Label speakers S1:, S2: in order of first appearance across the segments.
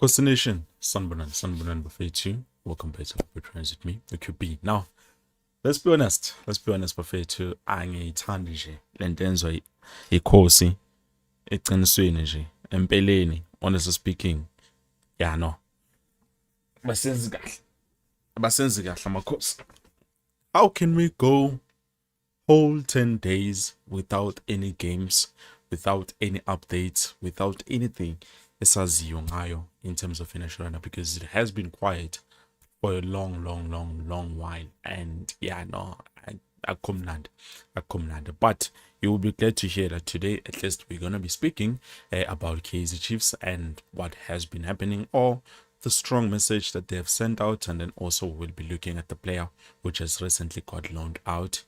S1: Nation, Sunbunan Buffet 2. Welcome back to Good Friends with me, the QB. Now, let's be honest, Buffet 2, angiyithandi nje lento enziwa ikhosi eqinisweni nje empeleni, honestly speaking. Yeah, no. Basenzi kahle amakhosi. How can we go whole 10 days without any games, without any updates, without anything esaziyo ngayo in terms of financial runner, because it has been quiet for a long while. And yeah, no, akumnandi. But you will be glad to hear that today, at least, we're gonna be speaking about Kaizer Chiefs and what has been happening, or the strong message that they have sent out, and then also we'll be looking at the player which has recently got loaned out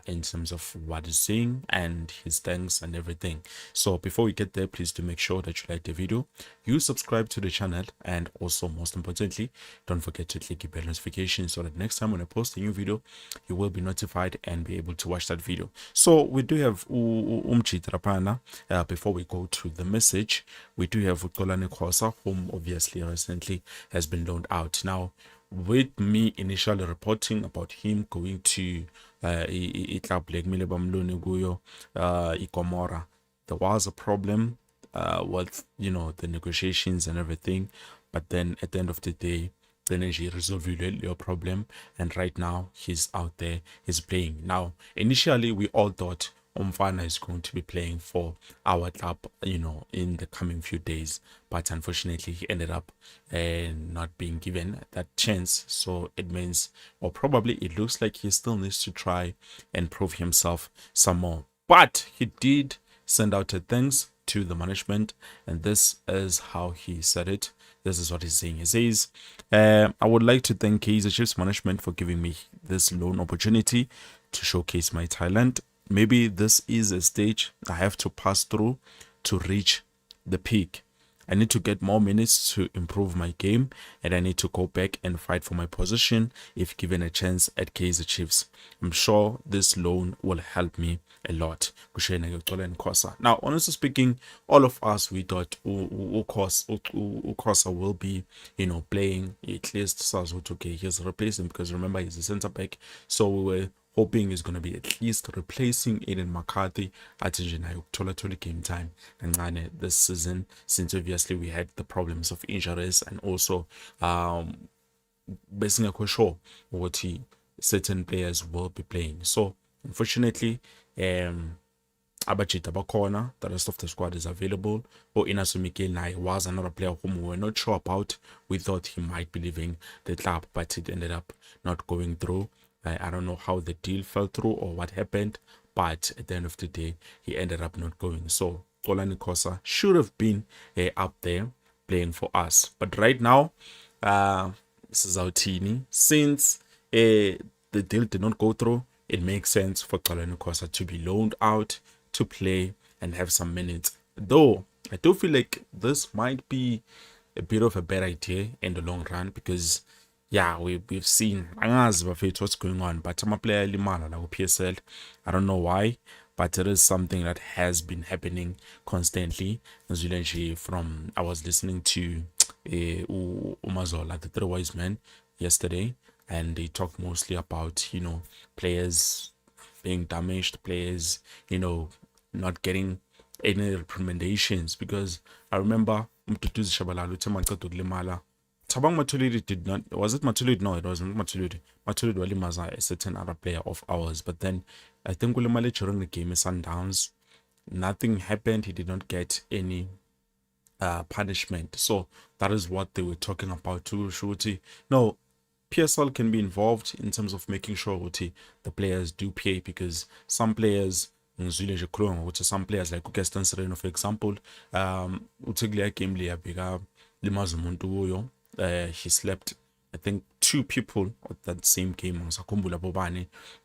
S1: in terms of what he's saying and his thanks and everything. So before we get there, please do make sure that you like the video, you subscribe to the channel, and also most importantly, don't forget to click the bell notification so that next time when I post a new video, you will be notified and be able to watch that video. So we do have Trapana. Before we go to the message, we do have Utolani Khosa, whom obviously recently has been loaned out. Now, with me initially reporting about him going to club like Milebamluni Guyo, Ikomora, there was a problem with the negotiations and everything, but then at the end of the day, the energy resolved your problem, and right now he's out there, he's playing. Now, initially we all thought Umfana is going to be playing for our club, in the coming few days, but unfortunately he ended up not being given that chance. So it means, or probably it looks like he still needs to try and prove himself some more. But he did send out a thanks to the management, and this is how he said it. This is what he's saying. He says, I would like to thank Kaizer Chiefs management for giving me this loan opportunity to showcase my talent. Maybe this is a stage I have to pass through to reach the peak. I need to get more minutes to improve my game, and I need to go back and fight for my position if given a chance at Kaizer Chiefs. I'm sure this loan will help me a lot. Now, honestly speaking, all of us, we thought Ukosa will be, playing at least Sazuto. Okay, he's replacing, because remember he's a center back. So we were hoping is going to be at least replacing Aiden McCarthy at Tola game time and this season, since obviously we had the problems of injuries, and also basically sure what certain players will be playing. So unfortunately, Abachita Bakona, the rest of the squad is available. Or Inasumike Nai was another player whom we were not sure about. We thought he might be leaving the club, but it ended up not going through. I don't know how the deal fell through or what happened, but at the end of the day, he ended up not going. So Kolani Kosa should have been up there playing for us. But right now, this is our team. Since the deal did not go through, it makes sense for Kolani Kosa to be loaned out to play and have some minutes. Though I do feel like this might be a bit of a bad idea in the long run, because yeah, we've seen what's going on, but I'm a player limala like PSL. I don't know why, but it is something that has been happening constantly. As you from I was listening to Umazola, the Three Wise Men, yesterday, and they talked mostly about players being damaged, players not getting any recommendations, because I remember Mtutuzi Shabalala Temakato Limala. Tabang Matulidi did not. Was it Matulidi? No, it wasn't Matulidi. Matulidi Walimaza, a certain other player of ours. But then I think Ulimale during the game is Sundowns. Nothing happened. He did not get any punishment. So that is what they were talking about too, Shuti. No, PSL can be involved in terms of making sure the players do pay, because some players, which are some players like Ukestan Sereno, for example, Utiglia game Bigga Limazumuntu. He slept, I think, 2 people at that same game,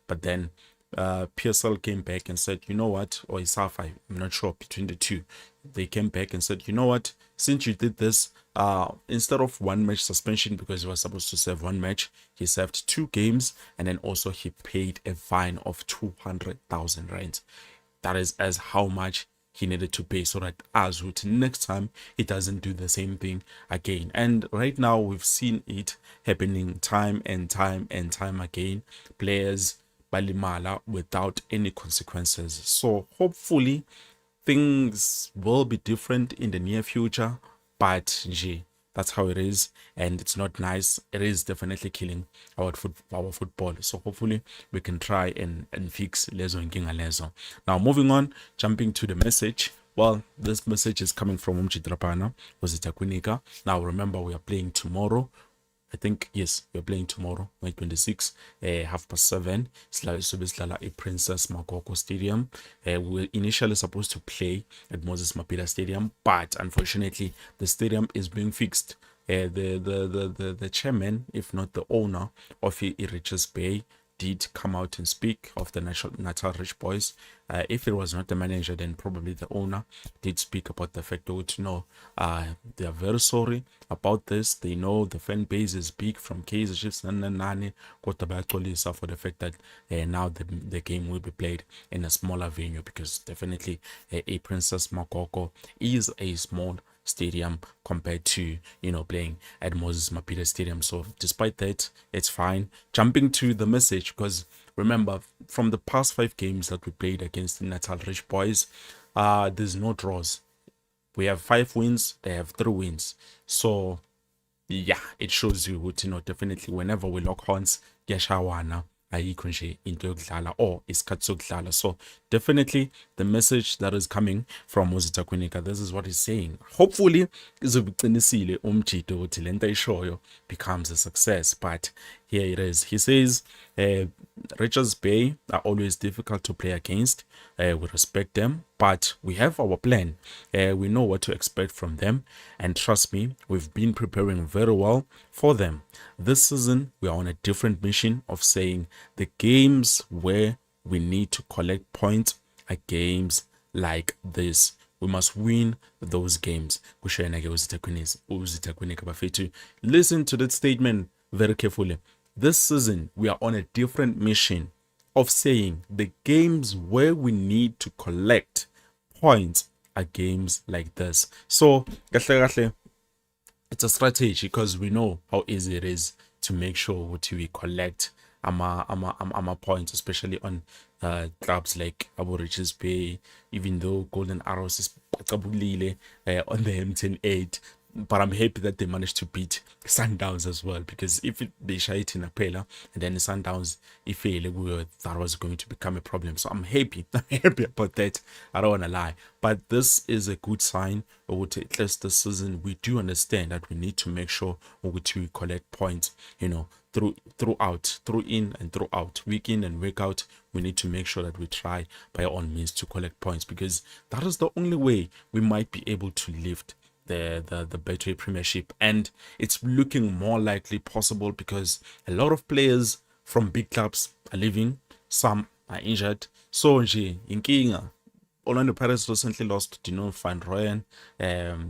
S1: but then PSL came back and said, you know what, or Isafi, I'm not sure, between the two, they came back and said, you know what, since you did this, instead of 1 match suspension, because he was supposed to serve 1 match, he served 2 games, and then also he paid a fine of 200,000 rand. That is as how much he needed to pay so that as root next time he doesn't do the same thing again. And right now we've seen it happening time and time and time again. Players balimala without any consequences. So hopefully things will be different in the near future, but nje, that's how it is, and it's not nice. It is definitely killing our football. So hopefully we can try and fix lezo nkinga lezo. Now moving on, jumping to the message. Well, this message is coming from Umchidrapana, Ozitakunika. Now remember, we are playing tomorrow. I think, yes, we're playing tomorrow, May 26, 7:30. Sihlala Princess Makoko Stadium. We were initially supposed to play at Moses Mapida Stadium, but unfortunately, the stadium is being fixed. The chairman, if not the owner of Richards Bay, did come out and speak of the Natal Rich Boys. If it was not the manager, then probably the owner did speak about the fact that they are very sorry about this. They know the fan base is big from Kaizer Chiefs for the fact that now the game will be played in a smaller venue, because definitely a Princess Makoko is a small stadium compared to playing at Moses Mapida Stadium. So despite that, it's fine. Jumping to the message, because remember, from the past 5 games that we played against the Natal Rich Boys, there's no draws. We have 5 wins, they have 3 wins. So yeah, it shows you definitely whenever we lock horns, kuyashawana, ayikho nje into yokudlala or isikhathi sokudlala. So definitely the message that is coming from Mozita Kunika, this is what he's saying. Hopefully izobuqinisile umjito ukuthi lento ayishoyo becomes a success. But here it is. He says Richards Bay are always difficult to play against. We respect them, but we have our plan. We know what to expect from them, and trust me, we've been preparing very well for them. This season, we are on a different mission of saying the games where we need to collect points are games like this. We must win those games. Listen to that statement very carefully. This season, we are on a different mission of saying the games where we need to collect points are games like this. So, it's a strategy, because we know how easy it is to make sure that we collect ama points, especially on clubs like Abu Richards Bay, even though Golden Arrows is on the M108. But I'm happy that they managed to beat Sundowns as well, because if they shy it in a Pela and then the Sundowns, if that was going to become a problem. So I'm happy. I'm happy about that. I don't want to lie. But this is a good sign. At least this season, we do understand that we need to make sure we collect points, throughout, through in and throughout, week in and week out. We need to make sure that we try by all means to collect points, because that is the only way we might be able to lift the Betway Premiership. And it's looking more likely possible, because a lot of players from big clubs are leaving, some are injured. So nje inkinga. Orlando Pirates recently lost Dino Van Rooyen.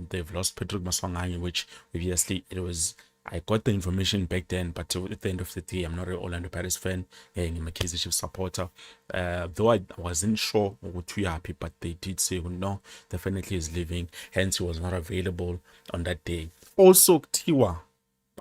S1: They've lost Patrick Maswanganyi, which obviously I got the information back then, but at the end of the day, I'm not an Orlando Pirates fan. I'm a Kaizer Chiefs supporter. Though I wasn't sure what we are happy, but they did say, well, no, definitely is leaving. Hence, he was not available on that day. Also, Tiwa,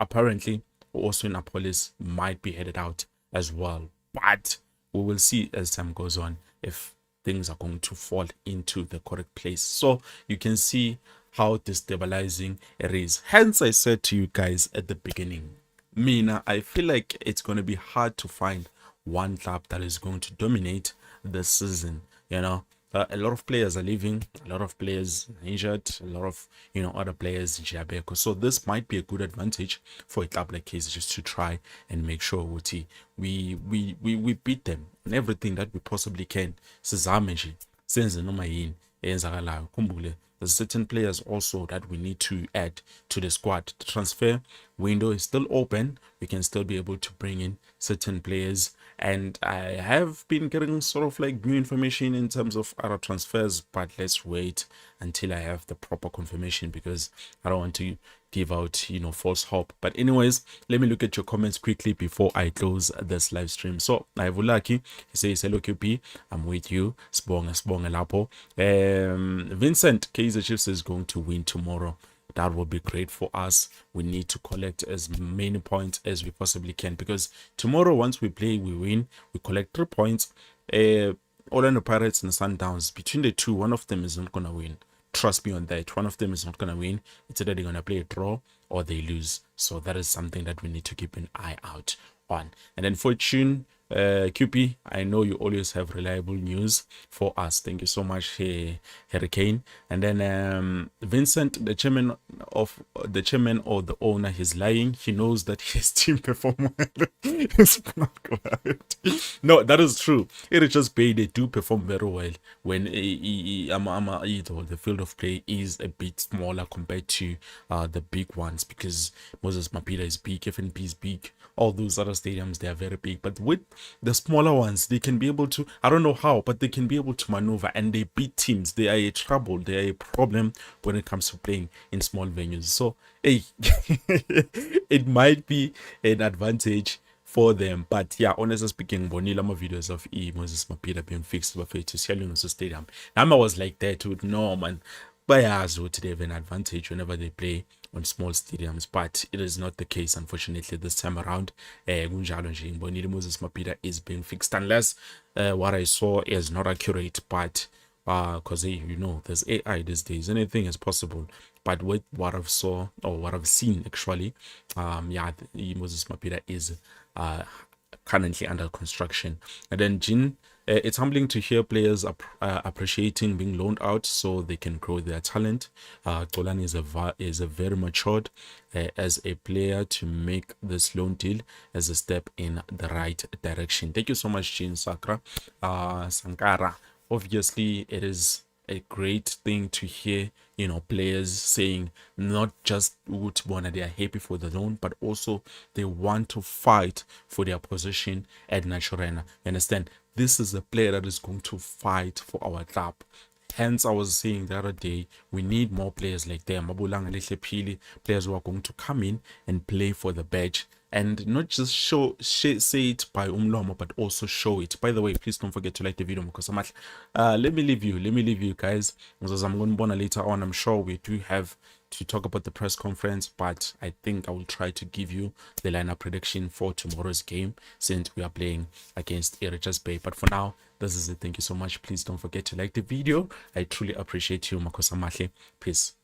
S1: apparently, also in Apolis, might be headed out as well. But we will see as time goes on if things are going to fall into the correct place. So you can see how destabilizing it is. Hence, I said to you guys at the beginning, Mina, I feel like it's going to be hard to find one club that is going to dominate the season. A lot of players are leaving, a lot of players injured, a lot of other players in Jiabeko. So this might be a good advantage for a club like Kaizer, just to try and make sure we beat them in everything that we possibly can. Sizame nje senze noma yini eyenzakalayo. Khumbule there's certain players also that we need to add to the squad. The transfer window is still open. We can still be able to bring in certain players, and I have been getting sort of like new information in terms of other transfers, but let's wait until I have the proper confirmation, because I don't want to give out, false hope. But anyways, let me look at your comments quickly before I close this live stream. So I have Lucky, he says, hello QP, I'm with you. Sbonga lapo. Vincent, Kaizer Chiefs is going to win tomorrow. That will be great for us. We need to collect as many points as we possibly can, because tomorrow, once we play, we win, we collect 3 points. Orlando Pirates and Sundowns, between the two, one of them is not gonna win. Trust me on that. One of them is not gonna win. It's either they're gonna play a draw or they lose. So that is something that we need to keep an eye out on. And then Fortune, QP, I know you always have reliable news for us. Thank you so much, Hurricane. And then Vincent, the chairman or the owner, he's lying. He knows that his team perform well. It's not correct. No, that is true. It is just they do perform very well when the field of play is a bit smaller compared to the big ones, because Moses Mapida is big, FNP is big, all those other stadiums, they are very big. But with the smaller ones, they can be able to, I don't know how, but they can be able to maneuver, and they beat teams. They are a trouble, they are a problem when it comes to playing in small venues. So hey, it might be an advantage for them. But yeah, honestly speaking, bonila my videos of Moses Mapida being fixed by to Shelling Stadium. I was like that with no man. Bayazo, they have an advantage whenever they play on small stadiums, but it is not the case, unfortunately, this time around. Moses Mapida is being fixed, unless what I saw is not accurate, but because there's AI these days, anything is possible. But with what I've saw, or what I've seen actually, Moses Mapida is currently under construction. And then Jin, it's humbling to hear players appreciating being loaned out so they can grow their talent. Tolani is a very matured as a player to make this loan deal as a step in the right direction. Thank you so much, Jin Sankara. Obviously, it is a great thing to hear, players saying not just they are happy for the loan, but also they want to fight for their position at Naturena. Understand? This is a player that is going to fight for our club. Hence, I was saying the other day, we need more players like them. Players who are going to come in and play for the badge, and not just say it by umlomo, but also show it. By the way, please don't forget to like the video, because so much. Let me leave you guys, because I'm going to later on. I'm sure we do have to talk about the press conference, but I think I will try to give you the lineup prediction for tomorrow's game, since we are playing against Richards Bay. But for now, this is it. Thank you so much. Please don't forget to like the video. I truly appreciate you. Makosa mahle. Peace.